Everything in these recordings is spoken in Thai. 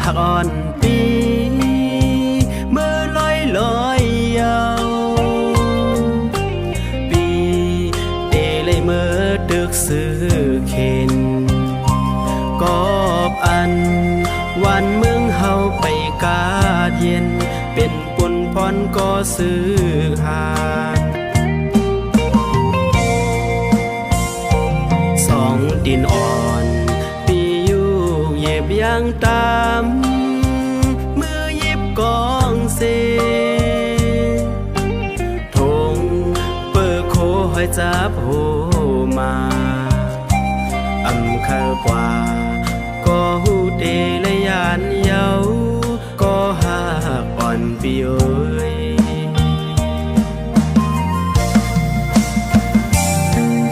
หักอ่อนปีเมื่อลอยลอยยาวปีเดเลยเมื่อดึกซื้อเข็นกอบอันวันเมืองเฮาไปกาดเย็นเป็นปุ่นพรก็ซื้อหานสองดินอ่อนปีอยู่เย็บยางตามมือยิบกองเซทงเปิดโคหอยจับโหมาอำคากว่าก็หูเดและยานเยาก็หากอ่อนปีเอ้ย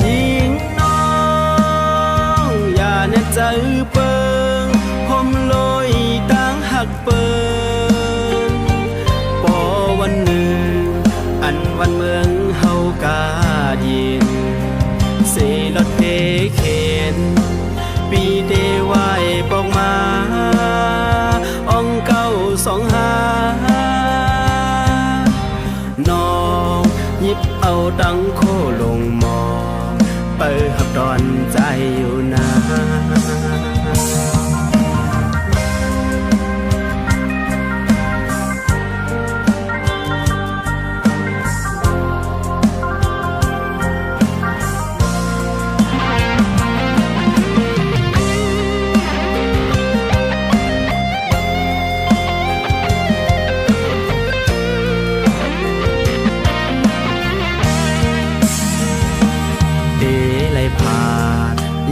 ยิงน้องอย่าเน็ตใจเปิงผมลอยตั้งหักเปิงปอวันหนึ่งอันวันเมืองเฮากาเย็นเสรถเพเข็นปีเดวายปอกมาอ่องเก้าสองหาน้องหยิบเอาตังโคลงมองเปิดหับดอนใจอยู่นะ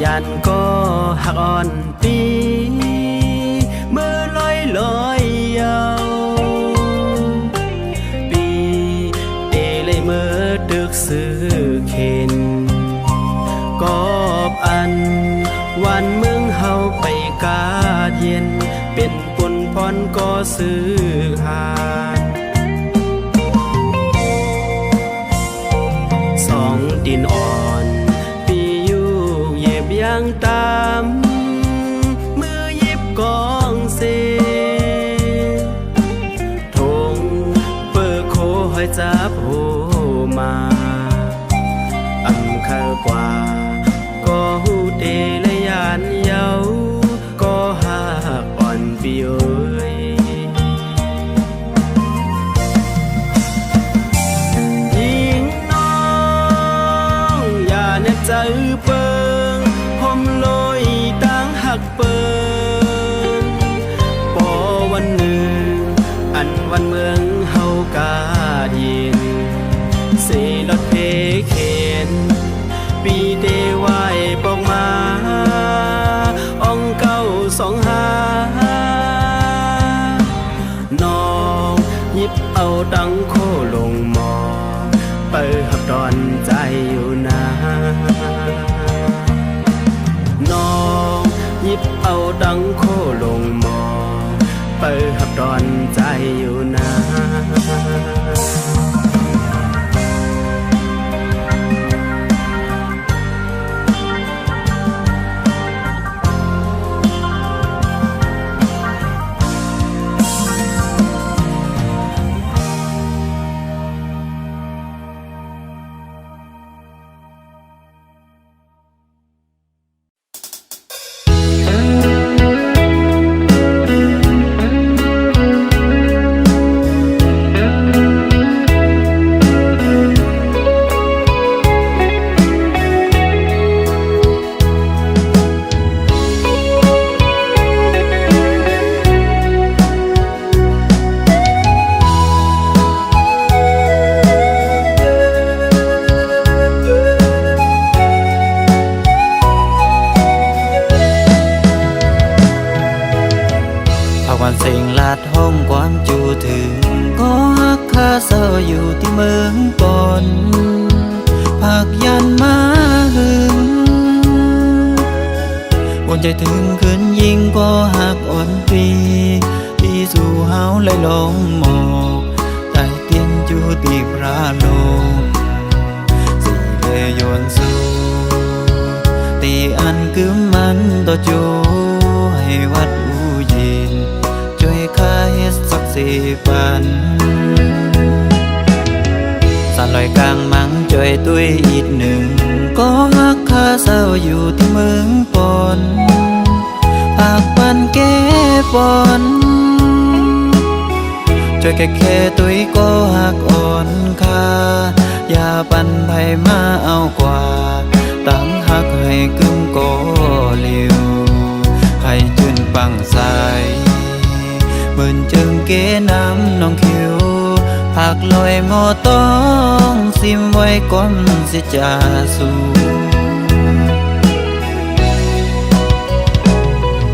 ยันก็หักอ่อนปีเมื่อลอยลอยยาวปีเดเลยเมื่อดึกซื้อเข็นกอบอันวันเมืองเฮาไปกาดเย็นเป็นปุ่นพรก็ซื้อหานสองดินอ่อนยางตามมือยิบกองเซทงเปิดโคหอยจับโหมาอำคากว่าก็หูเดและยานเยาก็หากอ่อนปีเอ้ยยิงน้องอย่าเน็ตใจเปิงลอยตั้งหักเปิงปอวันหนึ่งอันวันเมืองเฮากาดเย็นเสรถเพเข็นปีเดวายปอกมาอ่องเก้าสองหาน้องหยิบเอาตังโคลงมองเปิดหับดอนใจอยู่นะน้องหยิบเอาดังโคลงมองเปิดหับดอนใจอยู่นะสิ่งลาดห้องความจูถึงก็ฮักคาเศร้าอยู่ที่เมืองปนผักยันมาหึงวนใจถึงคืนยิงก็หักอ่อนปีที่สู่เฮาเลยลงหมอกใต้เตียงจูตีพระโลกสิเลยโยนสู่ตีอันกึมมันต่อโจให้วัดอูยิน เฮ็ดสัก4 ปันสานลอยกลางมังจอยตุ้ยอีก1ก็ฮักข้าเศร้าอยู่ที่เมืองปอนปากปันแก้ปอนจอยแค่ตุ้ยก็ฮักอ่อนค่าอย่าปันไผมาเอากว่าตั้งฮักให้กึมก็เลียวให้จืนปังใสเหมือนจึงเกน้ำน้องคิวผักลอยหมอต้องซิมไว้ก่อนสิจะสู่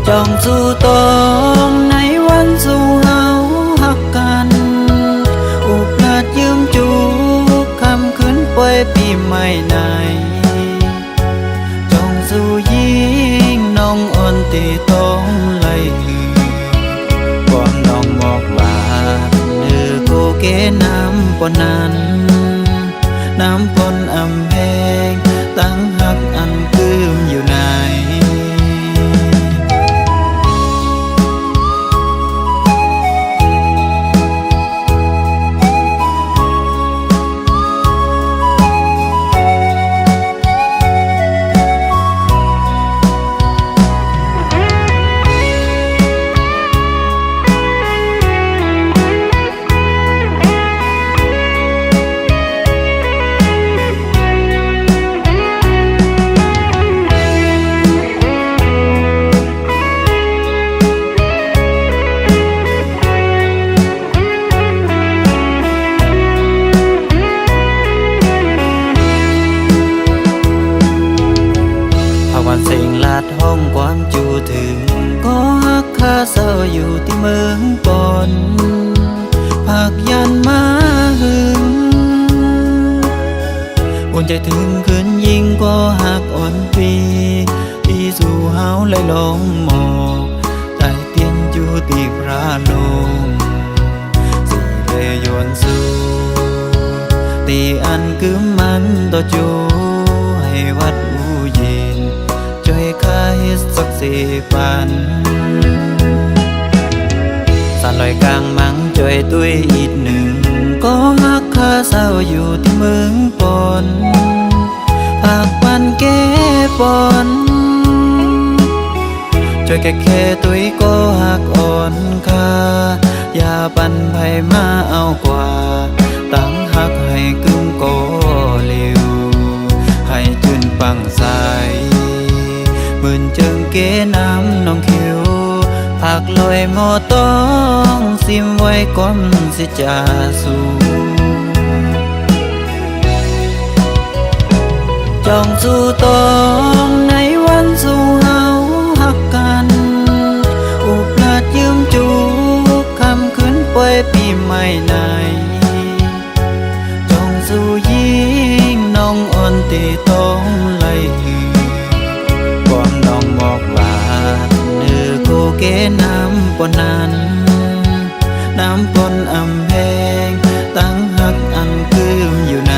จองสู่ตองในวันสู่เฮาฮักกันอุปราชยืมจูคำคืนปล่อยปีใหม่ในจองสู่ยิงน้องอ่อนตีต้องไล่ก่อนน้องบอกว่าโกเกน้ำปนนั้นน้ำปนอำแพงตั้งหักอันคืมอยู่ไหนเสียงลาดห้องความจูถึงก็ฮักข้าเศร้าอยู่ที่เมืองปอนภาคยันมาหึงอุ่นใจถึงคืนยิงก็หักอ่อนปีที่สู่เฮาไหลลงหมอกใต้เตียนอยู่ตีพระลงสิเลยยวนสู่ตีอันกึมมันต่อจูให้วัดอูเย็นช่วยข้าเฮ็ดสัก4 ปันสานลอยกลางมังจอยตุ้ยอีก1ก็ฮักข้าเศร้าอยู่ที่เมืองปอนปากปันแก้ปอนช่วยแค่ตุ้ยก็ฮักอ่อนค่าอย่าปันไผมาเอากว่าตั้งฮักให้กึมก็เลียวให้จืนปังใสเหมือนเจิงเกน้ำน้องคิวผักลอยหมอต้องซิมไว้ก่อนสิจะสู่จองสู่ตองในวันสู่เฮาฮักกันอุปราชยืมจูคำคืนปล่อยปีใหม่ในจองสู่ยิงน้องอ่อนตีต้องไล่น้องบอกว่าโกเกน้ำปนนั้นน้ำปนอำแพงตั้งหักอันคืมอยู่ไหน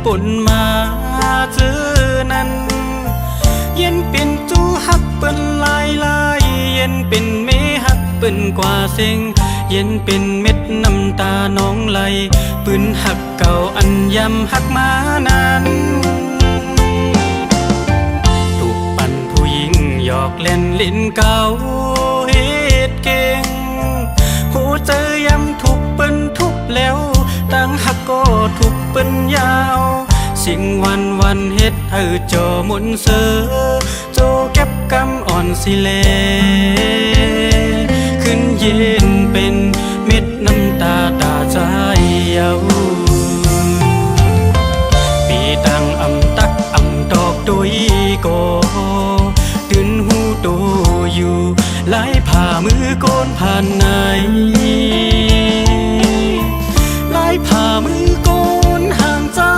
ปุ่นมาจื้อนั้นเย็นเป็นจูฮักเปิ้นลายลายเย็นเป็นเมฮักเปิ้นกว่าเซ็งเย็นเป็นเม็ดน้ำตาน้องไหลปืนหักเก่าอันยำหักมานั้นถูกปั่นผู้หญิงหยอกเล่นลิ้นเก่าเฮ็ดเก่งหูเจอยำถูกเปิ้นทุบแล้วตั้งหักก็ถูกเปิ้นยาวสิ่งวันเฮ็ดเจอหมุนเสือโจเก็บกำอ่อนสิเลขึ้น เย็นเป็นเม็ดน้ำตาตาใจเยาปีตังอำตักอำตอกตุยโกตื่นหูโตอยู่ไหลผ่ามือโกนผ่านไหนไหลผ่ามือโกนห่างจ้า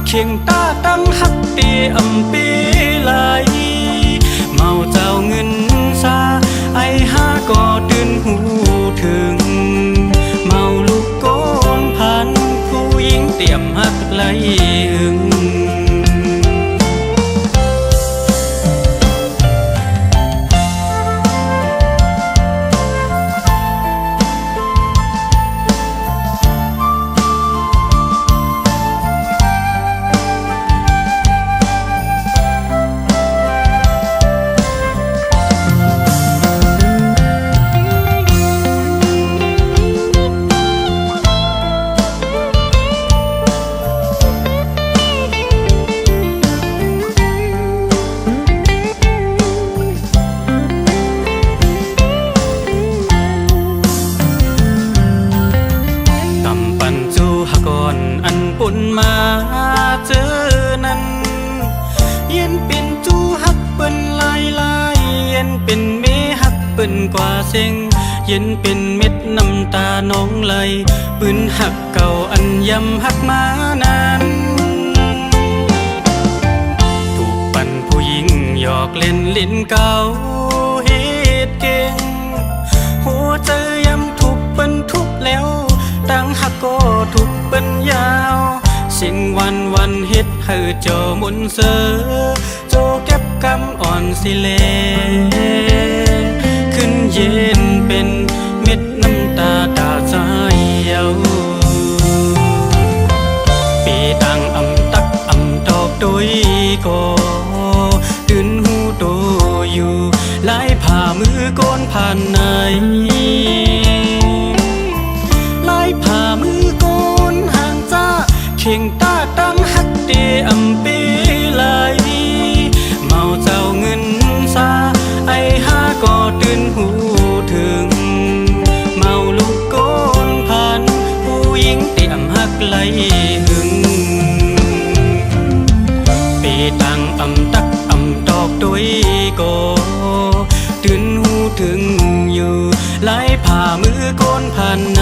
เคียงตาตั้งหักเตอำเปไหลเมาเจ้าเงินซาไอหาก็ตื่นหูถึงเมาลูกโกนผ่านผู้หญิงเตรียมหักไหลอึงอันปุ่นมาเจอนั้นเย็นเป็นจูฮักเปิ้นลายลายเย็นเป็นเมฮักเปิ้นกว่าเซ็งเย็นเป็นเม็ดน้ำตาน้องไหลปืนหักเก่าอันยำหักมานั้นถูกปั่นผู้หญิงหยอกเล่นลิ้นเก่าเฮ็ดเก่งหัวใจยำถูกเปิ้นทุบแล้วตั้งหักก็ถูกเปิ้นยาวสิ่งวันเฮ็ดให้เจ้ามุนเสือโจเก็บกำอ่อนสิเลขึ้นเย็นเป็นเม็ดน้ำตาตาใจเยาปีตังอำตักอำตอกตุยโกตื่นหูโตอยู่ไหลผ่ามือโกนผ่านไหนไหลผ่ามือโกนห่างจ้าเข่งตาตั้งหักเตอำเปไหลเมาเจ้าเงินซาไอหาก็ตื่นหูถึงเมาลูกโกนผ่านผู้หญิงเตรียมหักไหลหึงปีตังอำตักอำตอกตุยโกตื่นหูถึงอยู่ไหลผ่ามือโกนผ่านไหน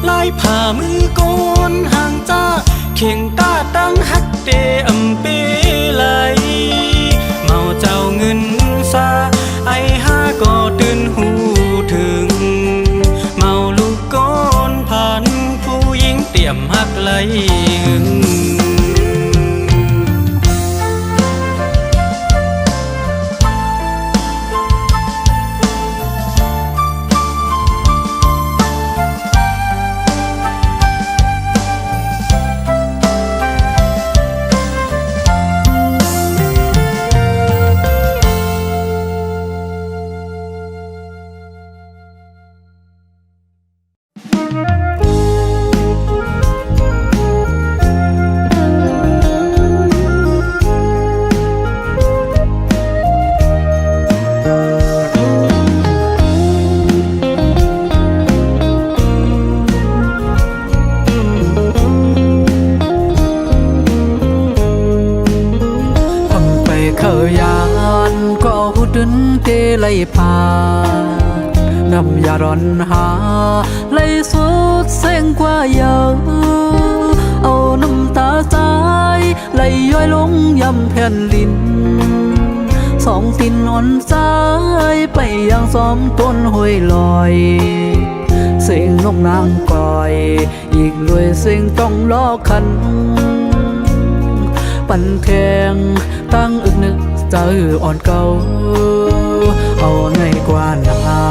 ไหลผ่ามือโกนห่างจ้าเข่งตาตั้งหักเตอำเปไหลเมาเจ้าเงินซาไอหาก็ตื่นหูถึงเมาลูกโกนผ่านผู้หญิงเตรียมหักไหลหึงไล่ผ่านำยาร้อนหาไล่สุดเส้งกว่าเยอะเอาน้ำตาใจไล่ย้อยลงยำแผ่นดินสองตินนอนใจไปยังซ้อมต้นห้วยลอยเสียงนกนางก่อยอีกด้วยเสียงต้องล้อคันปั่นแทงตั้งอึกนึกเจออ่อนเก่าเอาในกว่านา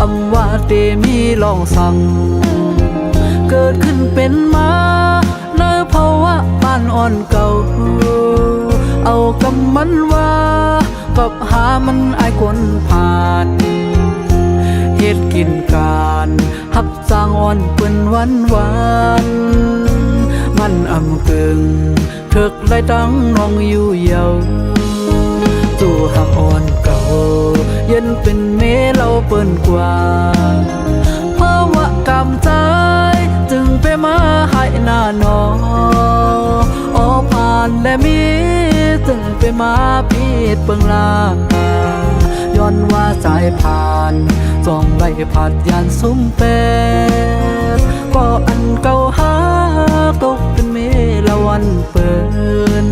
อำว่าเตมีลองสั่งเกิดขึ้นเป็นมาในภาวะบ้านอ่อนเก่าเอากำมันว่ากับหามันไอคนผ่านเฮ็ดกินการหับสร้างอ่อนเปิ้นวันมันอำกึ่งเถิกไล่ตั้งน้องอยู่เยาตัวหักอ่อนเก่าเย็นเป็น เปิ้นกว่าเพราะว่ากำใจจึงไปมาให้หน้าหนอออผ่านและมีจึงไปมาพีดเปิงลาย้อนว่าสายผ่านส่องไล่ผัดยานซุ้มเป็ดก็อันเก่าหาตกเป็นเมละวันเปิน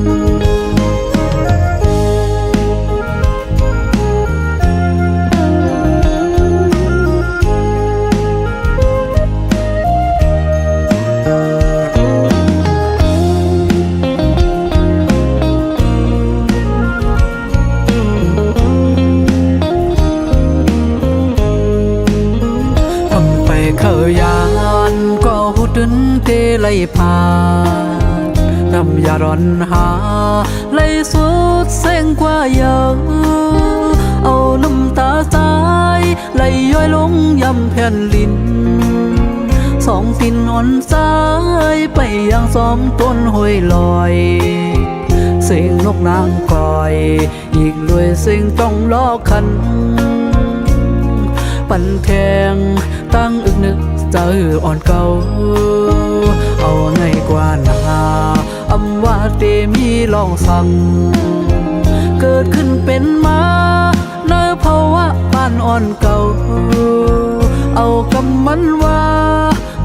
เคยยานก็หูดึนเตไลผ่านนำยาร้อนหาไลสุดเส้งกว่าเยอะเอาน้ำตาสายไลย้อยลงยำแผ่นลิ้นสองตินอ่อนสายไปยังซ้อมต้นห้วยลอยเสียงนกนางกอยอีกด้วยเสียงต้องล้อคันปั่นแทงตั้งอึกนึกเจออ่อนเก่าเอาในกว่านาอำว่าเตมีลองสั่งเกิดขึ้นเป็นมาในภาวะบ้านอ่อนเก่าเอากำมันว่า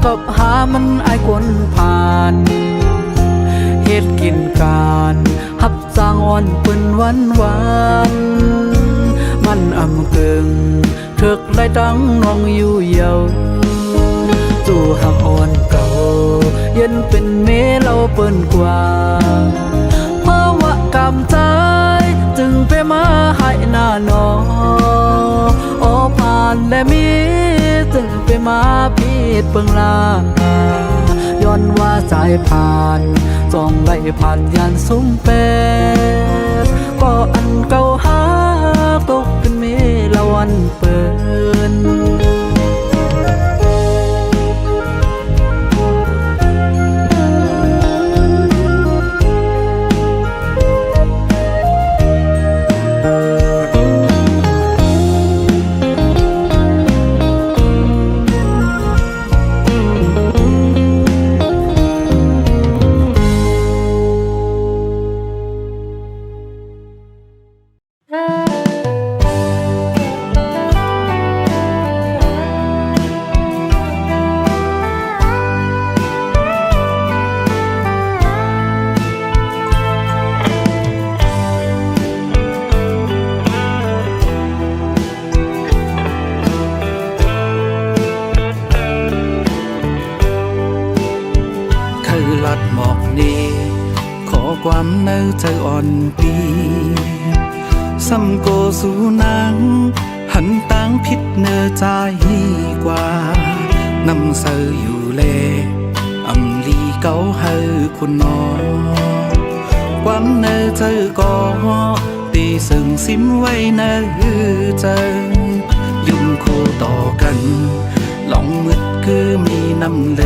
กับหามันไอ้คนผ่านเฮ็ดกินการหับสร้างอ่อนปืนวันมันอำเกิงถึกไล่ตั้งน้องอยู่เยาจู่หักอ่อนเก่าเย็นเป็นเมเราเปิ้นกว่าเพราะว่ากำใจจึงไปมาให้หน้าหนอออผ่านและมีจึงไปมาพีดเปิงลาย้อนว่าสายผ่านส่องไล่ผ่านยานซุ้มเป็ดก็อันเก่าหาตกเป็นเมละวันเปินลัดหมอกนี้ขอความเนื้อใจอ่อนปีซ้ำโกสู่นางหันต่างพิษเนื้อใจกว่านำเสืออยู่เลอำลีเก่าเฮอคุณนอความเนื้อใจก็ตีซึ่งซิมไว้เนื้อใจยุ่งโคต่อกันหลงมืดคือมีน้ำเล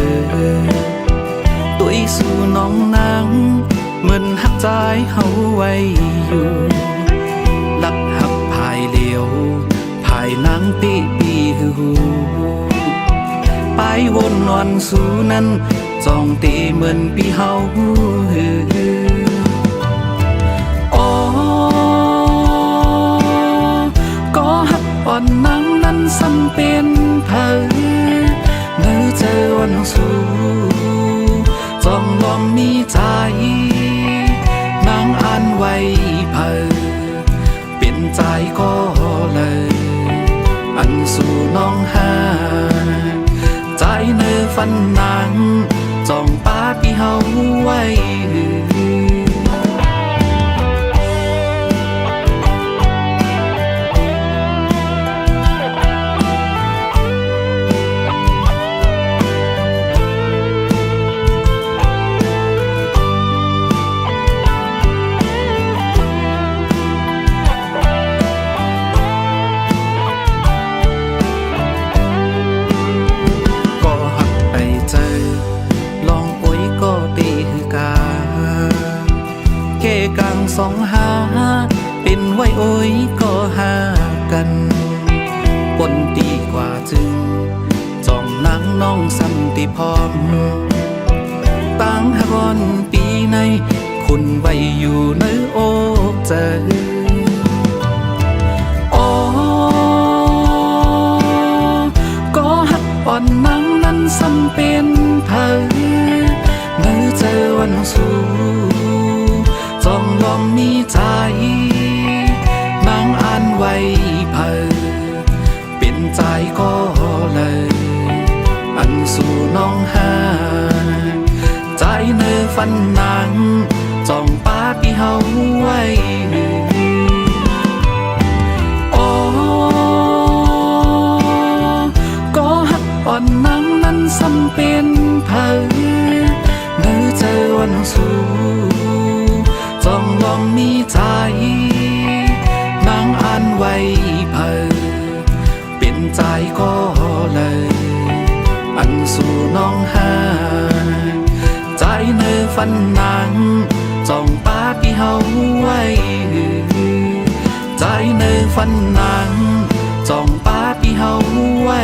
ตัวอีสู่น้องนางเหมือนหักใจเฮาไว้อยู่ลักหักภายเหลียวภายนางปีหูไปวนนอนสู่นั้นจองตีเหมือนปีเฮาอ๋อก็หักอ่อนนางนั้นซ้ำเป็นเธอเนื้อเจอวันสู่จองลอมมีใจนางอ่านไว้เพอเปลี่ยนใจก็เลยอันสู่น้องหาใจเนื้อฟันนางจองป้าพี่เฮาไว้ลองโอยก็ตีคือกา ที่พร้อมตั้งหักอ่อนปีในคุณไว้อยู่ในอกใจโอ้ก็หักอ่อนนังนั้นสำเป็นเธอเมื่อเจอวันสู้จองลองมีใจนางอ่านไว้เพอเป็นใจก็เลยอันสู่น้องหาใจเนื้อฟันนางจองป้าพี่เฮาไว้โอ้ก็หักอ่อนนังนั้นสำเป็นเธอเมื่อเจอวันสู้จองลองมีใจนางอ่านไว้เพอเป็นใจก็เลยอันสู่น้องหาใจเนื้อฟันนางจองป้าพี่เฮาไว้ใจเนื้อฟันนางจองป้าพี่เฮาไว้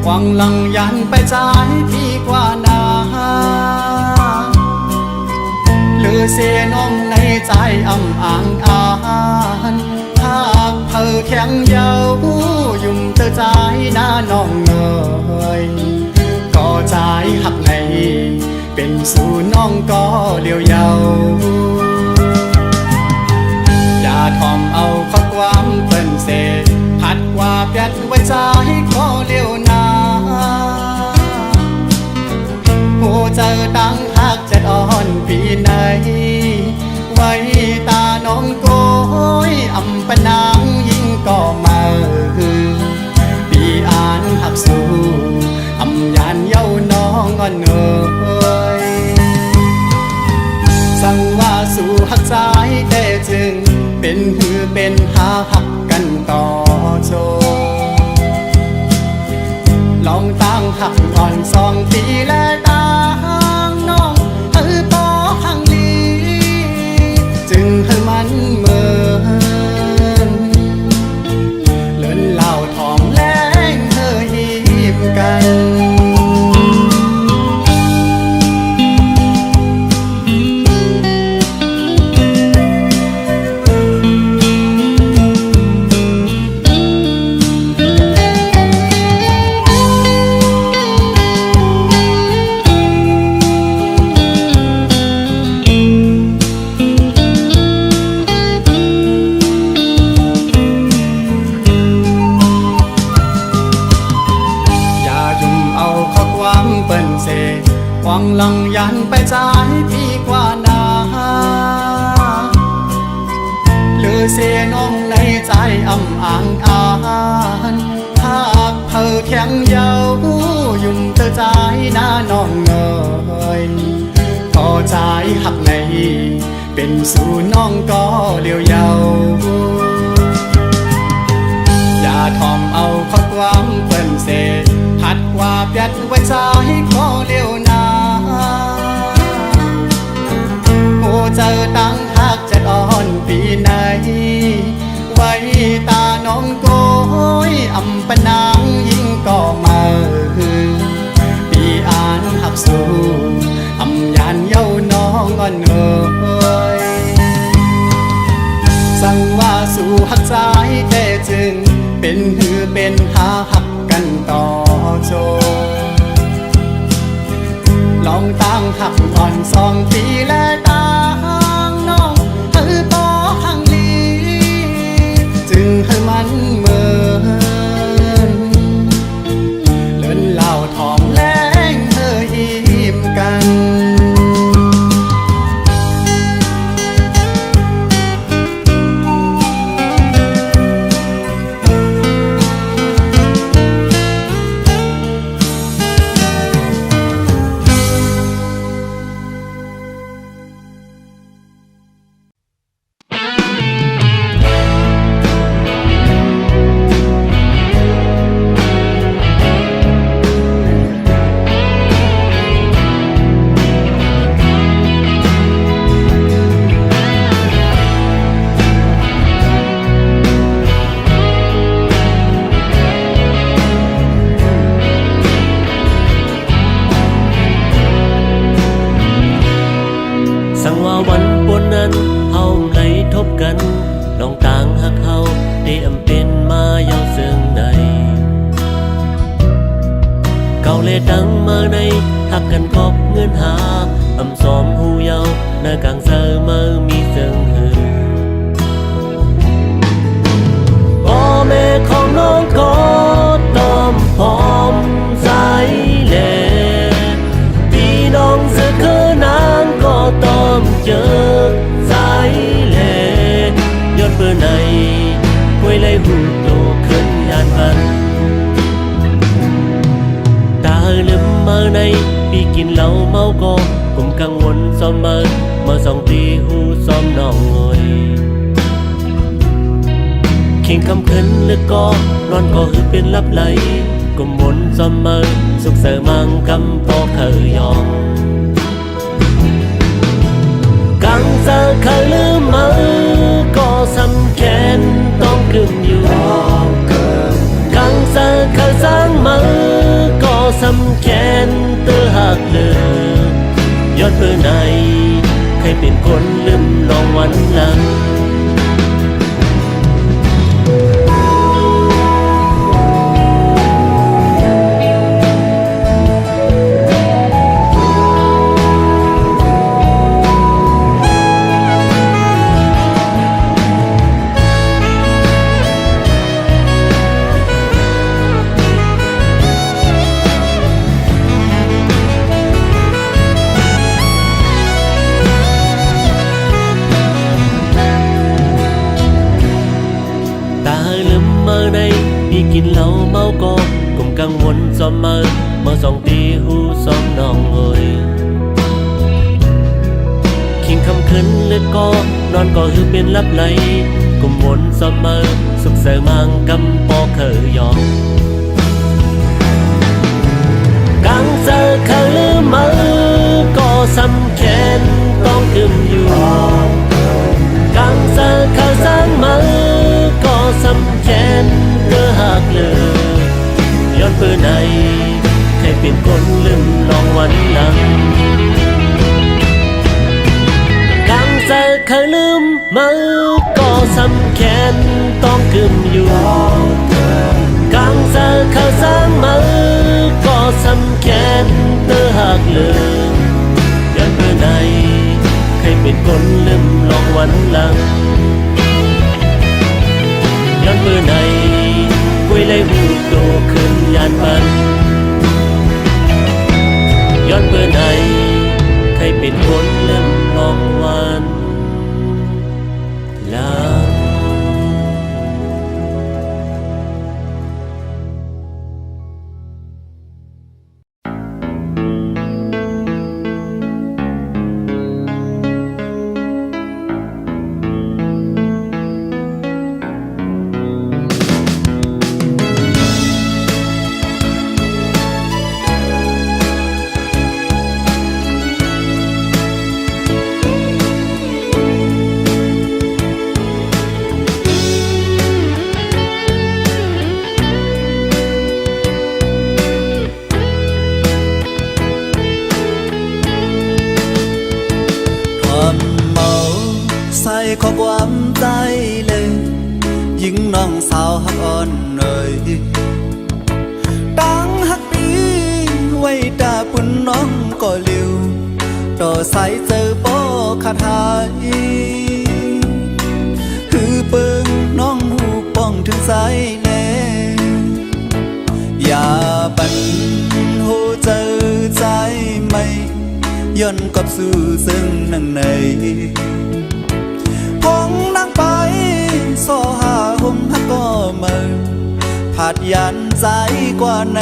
หวังลังยันไปใจพี่กว่านาหรือเสียน้องในใจอ่ำอ่างอ่านหากเธอแข็งเยายุ่มเธอใจหน้าน้องเงยก็ใจหักในเป็นสู่น้องก็เลี้ยวเยาอย่าทอมเอาข้อความเปิ้นเสพัดว่าเปียดไว้ใจก็เลี้ยวนาผู้เจอตั้งหักจะอ่อนปีไหนไว้ตาน้องโกยอำปะนางยิ่งก็มาปีอ่านหักสู้อำยานเย้าน้องอ่อนเอ่ยสั่งว่าสู่หักใจแต่จึงเป็นหือเป็นหาหักกันต่อโชลองตั้งหักอ่อน2 ปีและตั้งน้องปอหังลีจึงให้มันเมินเลินเหล่าทองแรงเธอยิ้มกันหวังลังยันไปใจพี่กว่านาหรือเสียน้องในใจอ่ำอ่างอ่านหากเธอแข็งเยายุ่มเธอใจหน้าน้องเงยก็ใจหักในเป็นสู่น้องก็เลี้ยวเยาอย่าทอมเอาข้อความเปิ้นเสพัดว่าเปียดไว้ใจก็เลี้ยวนาผู้เจอตั้งหักจะอ่อนปีไหนไว้ตาน้องโกยอำปะนางยิ่งก็มาปีอ่านหักสู้อำยานเย้าน้องอ่อนเอ่ยสั่งว่าสู่หักใจแต่จึงเป็นหือเป็นหาหักกันต่อโช ลองตั้งหักอ่อน2 ปีและตั้งน้องปอหังลีจึงให้มันเหมือนเลินเหล่าทองแรงอิ่มกัน สั่งว่าวันปนนั้นเฮาไหลทบกันน้องต่างหักเฮาได้อำเป็นมายาวเสื่องในเก่าเลยดังมาในหักกันคบเงินหาอำสอมหูเยาหน้ากลางเซอมามีเสื่องหือพ่อแม่ของน้องก็ต้อมพร้อมสายแลพี่น้องเสือคือนางก็ต้องเจอสายแลยอดเบอร์ไหนห้วยไล่หูโตขึ้นยานพันตาลืมมาในปีกินเหล้าเมาก็กุมกังวลซ้อมมา2 ตีหูซ้อมน้องงอยเข่งคำขึ้นลึกก็นอนก็คือเป็นลับไหลกุมมนซ้อมมาสุขเสริมังกำพอเคยยองกังเจอเคยลืมมือก็สำแขนต้องกึ่มอยู่กังเจอเคยสร้างมือก็สำแขนเตือหักเลยยอดเบอร์ไหนเคยเป็นคนลืมลองวันหลังกินเหล้าเมาก็กุมกังวลซ้อมมา2 ตีหูซ้อมน้องเอ่ยคิงคำขึ้นเลือดก็นอนก็คือเป็นลับไหลกุมวนซ้อมมาสุขเสริมังกำปอเคยยองกังเจอเคยลืมมือก็สำแขนต้องกึมอยู่กังเจอเคยสร้างมือก็สำแขนเตือหักเลยย้อนเบอร์ไหนเคยเป็นคนลืมลองวันหลังกังเจอเคยลืมมือก็สำแขนต้องกึมอยู่กังเจอเคยสร้างมือก็สำแขนเตือหักเลยย้อนเบอร์ไหนเคยเป็นคนลืมลองวันหลังย้อนเบอร์ไหนห้วยไล่หูโตขึ้นยานพันย้อนเบอร์ไหนเคยเป็นคนเล่มลองวันหลัง ขอความใจเลยยิ่งน้องสาวหักอ่อนเอ่ยตั้งหักปีไว้ตาปุ่นน้องก็เลี้ยว ต่อสายเจอโปคาถายคือเปิงน้องหูป้องถึงสายแน่อย่าปันหูเจอใจไม่ย้อนกับสู่ซึ่งนั่งในพงนั่งไปโซหาห่มฮักก็เมินผาดยันใจกว่าไหน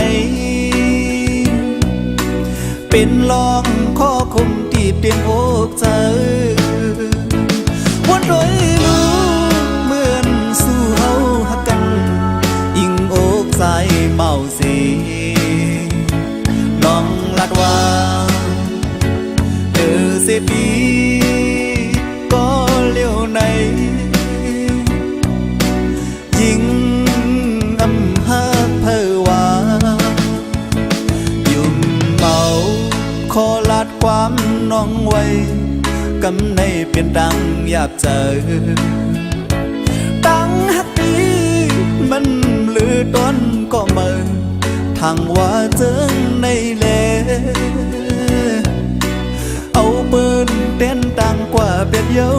เป็นลองข้อคมที่เตียงอกเจอวันโดยรู้เหมือนสู้เฮาฮักกันอิงอกใจเมาสีน้องลัดว่าเสียปีก็เลี้ยวในยิ่งอำหาเพอว่ายุ่มเมาขอลาดความน้องไว้กำในเปลี่ยนดังอยากเจอตั้งฮักดีมันลือต้นก็เมินทางว่าเจิงในเลเอาปืนเต้นดังกว่าเปียดเย้า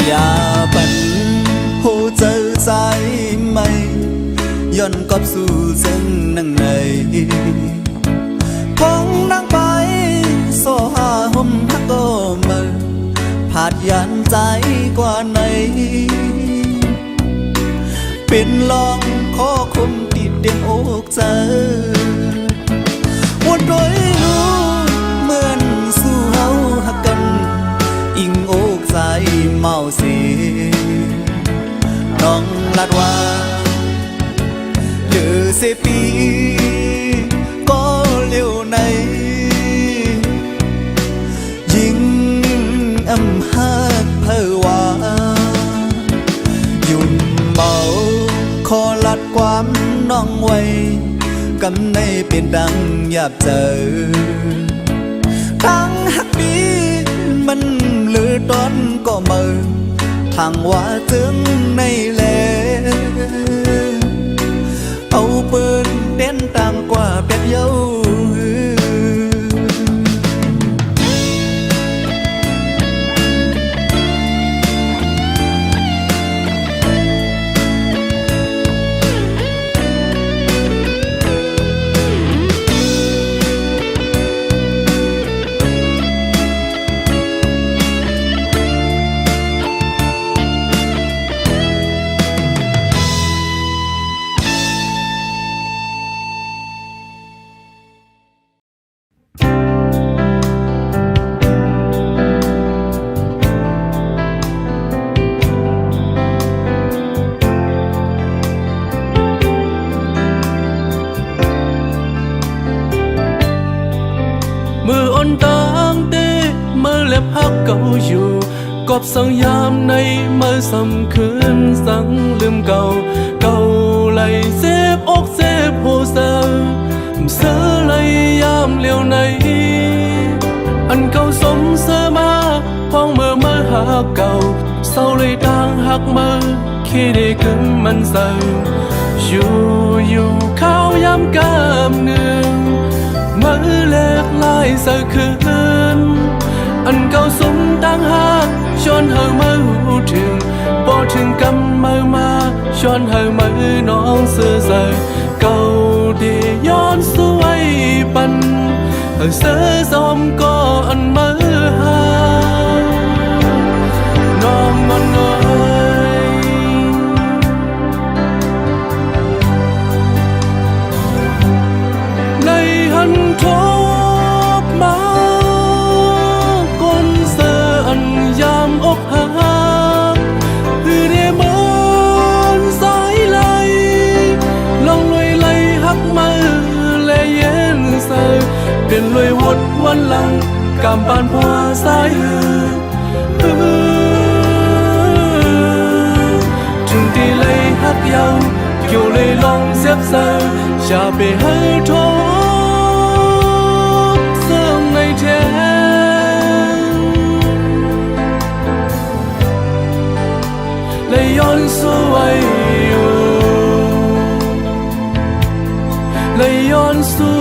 อย่าปันหูเจอใจไม่ย้อนกอบสู่ซึ่งนั่งในพงนั่งไปโซหาห่มฮักก็มาผาดยันใจกว่าไหนเป็นลองข้อคมติดเตียงอกเจอวันโดยรู้เหมือนสู้เฮาฮักกันอิงอกใจเมาสีน้องลัดว่าเดือเสปีก็เลี้ยวในยิ่งอำหาเพอว่ายุ่มเมาขอลัดความน้องไว้กำในเป็นดังอยากเจอทั้งฮักดีมันลือต้นก็เมินทางว่าจึงในแลเอาปืนเต้นต่างกว่าเป็ดเย้ามืออ่อนตางเต้มือเล็บฮักเก่าอยู่กอบสังยามในมือสำคืนสังลืมเก่าเก่าไหลเซบอกเซบโหเซอเสือไหลยามเลี้ยวในอันเก่าสมเสือมาพ้องมือหักเก่าเศร้าเลยต่างหักมือคิดได้กึ่งมันเศร้าอยู่ข้าวยามกามเนืองมือเล็กลายเสือคืนอันเก่าสมตั้งหักชวนเฮามือหูถึงบ่ถึงกำมือมาชวนเฮามือน้องเสือเสือเก่าดีย้อนสวยปันเฮาเสือสมก็อันมือหาน้องมันเอ่ยในหันทบมาก้นเสืออันยามอกหักคือได้เหมือนสายไหลลองลอยไหลหักมือและเย็นเสือเปลี่ยนลอยวนวันหลังกำปานพัวสาย hắc dầu kiều lê lòng xếp giờ chả bề hơi thốt sương ngày thế lấy yon suy lấy yon suy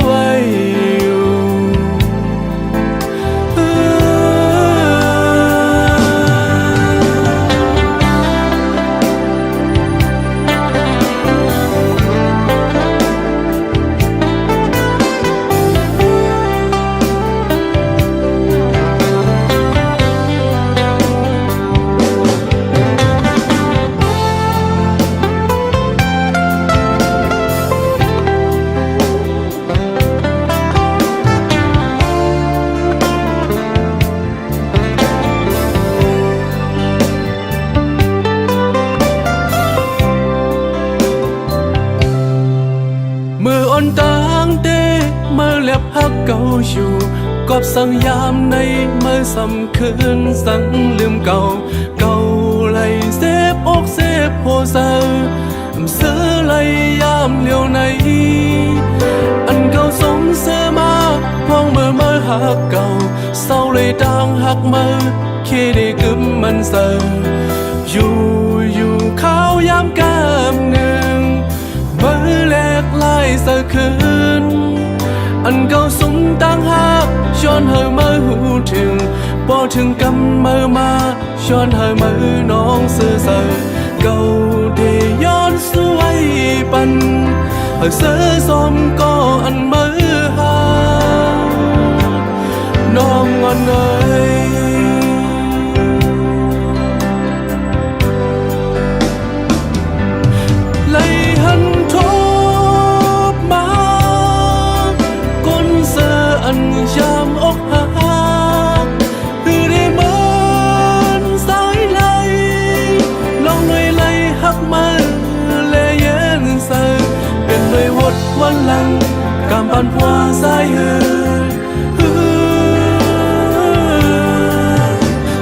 cầu dù cọp sang yam nay mới sầm khơn sáng lượm cầu cầu lầy xếp ốc xếp hồ sơ sơ lầy yam liều này ăn cầu sống sơ ma hoang mơ mơ hạc cầu sau lầy đang hạc mơ khi đi cướm mình sờ dù dù khao yam cam nương mơ lẹt lại sơ khơn anh cầu sống tăng hát chọn hơi mơ hữu trường bỏ trường cầm mơ ma chọn hơi mơ nón sơ sờ cầu để yon suy bần hơi sơ xóm có anh mơ ha non ngon ơi lấy hân thốt má anh jam ốc hát từ đây mơn sái lây lòng người lây hắc mơ lệ yên sơ biển người hốt quan lăng cảm bàn hoa dài hơi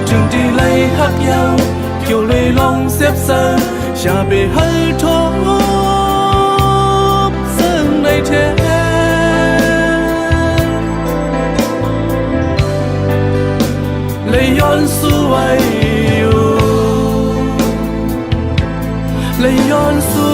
trường đi lây hắc dầu kiều lây lòng xếp sơ chả bề hơi thốt sương này thế lấy yon suy lấy yon suy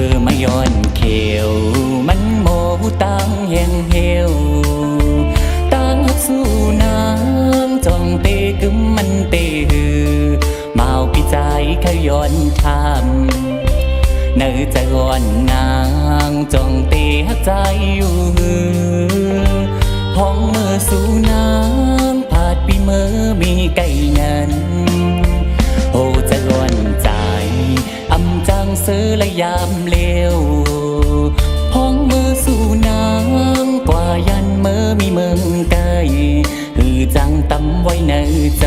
อมาย้อนเขียวมันโมตังแหงเหี่ยวตั้งสู้น้ำจ้องเตะกึมมันเตะหือเมาปีใจเขาย้อนทำเนื้อใจอ่อนนางจ้องเตะหักใจอยู่หือห้องมือสู่น้ำผาดปีเมื่อมีไก่ยันโอ้ใจอ่อนใจอำจังซื้อและยามเลวห้องมือสู่น้ำกว่ายันเมื่อมีเมืองไกลหือจังตำไว้ในใจ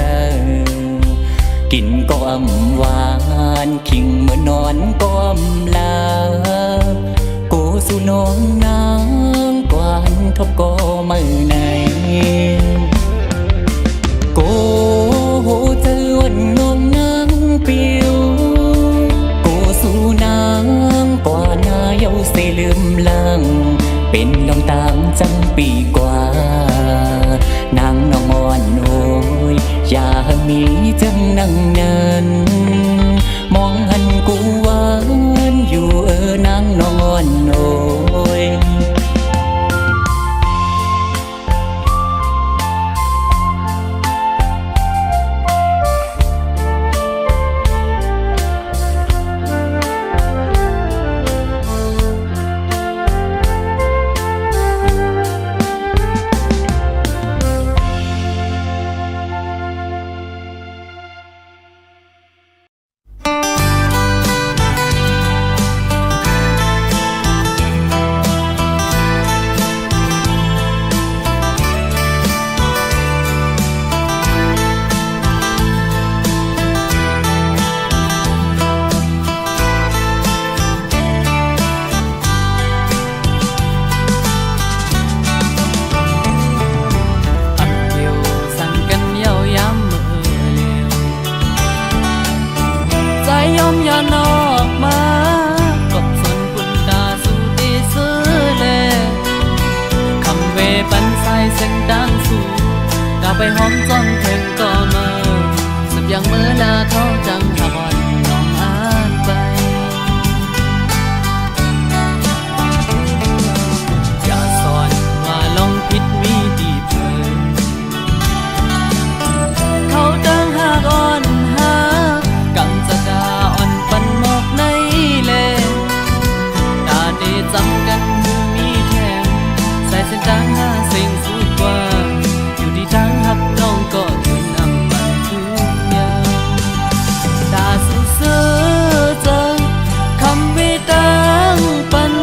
กินก็อำหวานขิงเมื่อนอนก็อำลาโกสู่น้องนางกวานทบก็มือในโกโหเจอวันนองนางปิวโกสู่นางกว่านาเยาเสลืมลังเป็นน้องตามจังปีกว่านางน้องอ่อนโอยอย่ามีจังนั่งนันมองหันกูหวานอยู่นางน้องอ่อนโอยไปหอมจ้องเพ่งก็มาสับอย่างเมื่อลาเขาจังหาวันน้องอาจไปอย่าสอนว่าลองผิดมีดีเพิ่นเขาจังหากอ่อนหากังจะกาอ่อนปันหมอกในเลตาได้จำกันมือมีแทงใส่เส้นจางหาสิ่งสุดกว่าทางหักน้องก็ถึงอำมันทุกอย่างตาสู้เสือจังคำวิตังปัน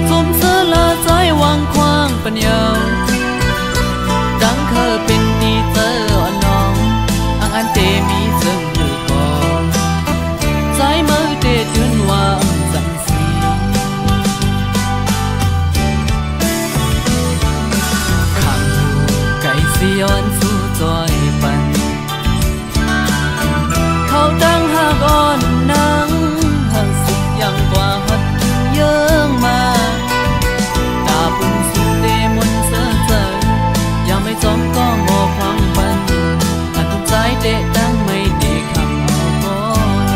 สมเสือละใจวางควางปัญญาดังเคยเป็นดีเจออ่อนน้องอันเตมีเสื่อมหรือก่อใจมือเตดืนวางสังสีย้อนสู่จอยปันเขาตั้งหากอ่อนนังห่างสุดยังกว่าหัดเยื่องมาตาปุ่นสุดเดมนเสือเจอยังไม่จมก็โง่ความปันอันทุกใจเดะดังไม่เดะคำเอาบ่เ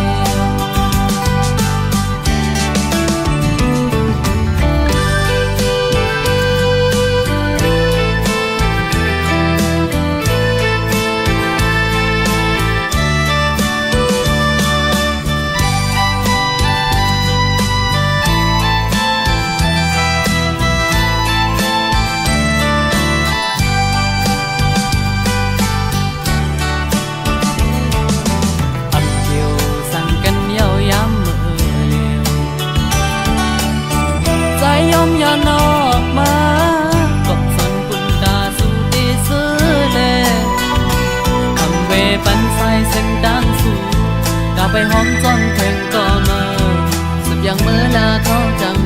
นอย่านอกมาก็สนคุณตาสู่ดีซื้อแลคำเวปันใส่เส้นดังสู่กาไปหอมจ้องเพ่งก็มาสับอย่างเมื่อลาเขาจัง